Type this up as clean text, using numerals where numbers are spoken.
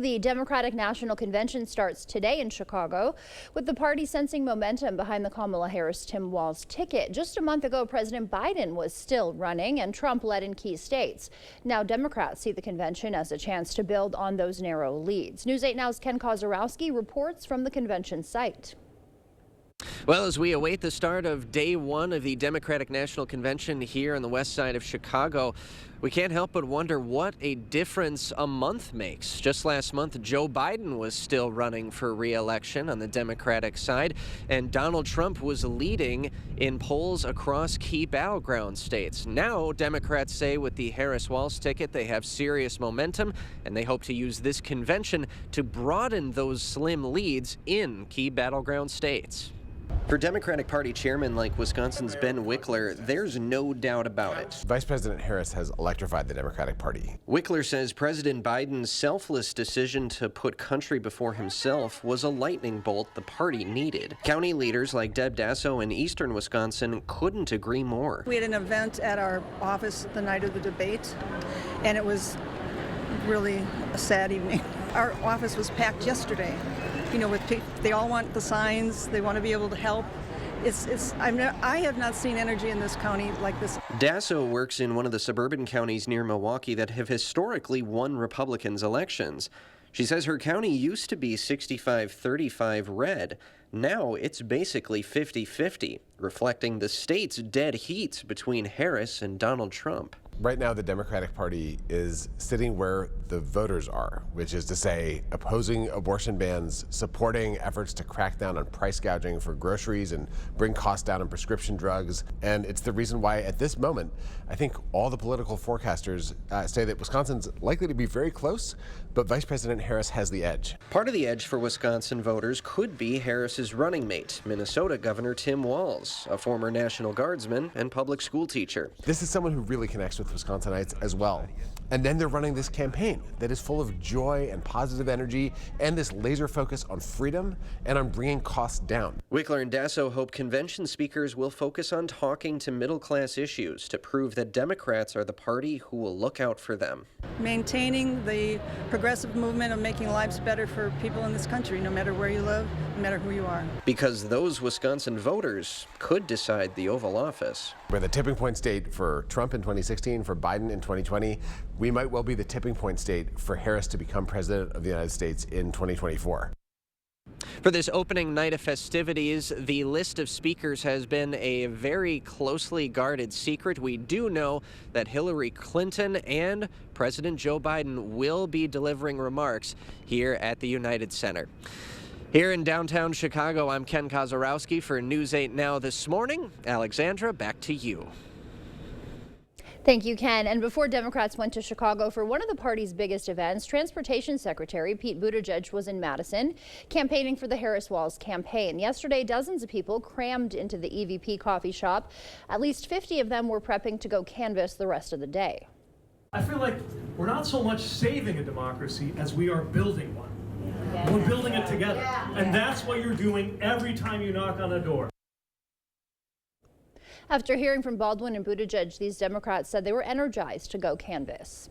The Democratic National Convention starts today in Chicago, with the party sensing momentum behind the Kamala Harris-Tim Walz ticket. Just a month ago, President Biden was still running, and Trump led in key states. Now Democrats see the convention as a chance to build on those narrow leads. News 8 Now's Ken Kozorowski reports from the convention site. Well, as we await the start of day one of the Democratic National Convention here on the west side of Chicago, we can't help but wonder what a difference a month makes. Just last month, Joe Biden was still running for re-election on the Democratic side, and Donald Trump was leading in polls across key battleground states. Now, Democrats say with the Harris-Walz ticket, they have serious momentum, and they hope to use this convention to broaden those slim leads in key battleground states. For Democratic Party chairman like Wisconsin's Ben Wickler, there's no doubt about it. Vice President Harris has electrified the Democratic Party. Wickler says President Biden's selfless decision to put country before himself was a lightning bolt the party needed. County leaders like Deb Dasso in eastern Wisconsin couldn't agree more. We had an event at our office the night of the debate, and it was really a sad evening. Our office was packed yesterday. You know, with people, they all want the signs. They want to be able to help. I have not seen energy in this county like this. Dasso works in one of the suburban counties near Milwaukee that have historically won Republicans' elections. She says her county used to be 65-35 red. Now it's basically 50-50, reflecting the state's dead heat between Harris and Donald Trump. Right now, the Democratic Party is sitting where the voters are, which is to say opposing abortion bans, supporting efforts to crack down on price gouging for groceries and bring costs down on prescription drugs. And it's the reason why at this moment, I think all the political forecasters say that Wisconsin's likely to be very close, but Vice President Harris has the edge. Part of the edge for Wisconsin voters could be Harris's running mate, Minnesota Governor Tim Walz, a former National Guardsman and public school teacher. This is someone who really connects with Wisconsinites as well. And then they're running this campaign that is full of joy and positive energy and this laser focus on freedom and on bringing costs down. Wickler and Dasso hope convention speakers will focus on talking to middle-class issues to prove that Democrats are the party who will look out for them. Maintaining the progressive movement of making lives better for people in this country, no matter where you live, no matter who you are. Because those Wisconsin voters could decide the Oval Office. We're the tipping point state for Trump in 2016, for Biden in 2020. We might well be the tipping point state for Harris to become president of the United States in 2024. For this opening night of festivities, the list of speakers has been a very closely guarded secret. We do know that Hillary Clinton and President Joe Biden will be delivering remarks here at the United Center. Here in downtown Chicago, I'm Ken Kozorowski for News 8 Now this morning. Alexandra, back to you. Thank you, Ken. And before Democrats went to Chicago for one of the party's biggest events, Transportation Secretary Pete Buttigieg was in Madison campaigning for the Harris-Walz campaign. Yesterday, dozens of people crammed into the EVP coffee shop. At least 50 of them were prepping to go canvass the rest of the day. I feel like we're not so much saving a democracy as we are building one. We're building it together. And that's what you're doing every time you knock on a door. After hearing from Baldwin and Buttigieg, these Democrats said they were energized to go canvass.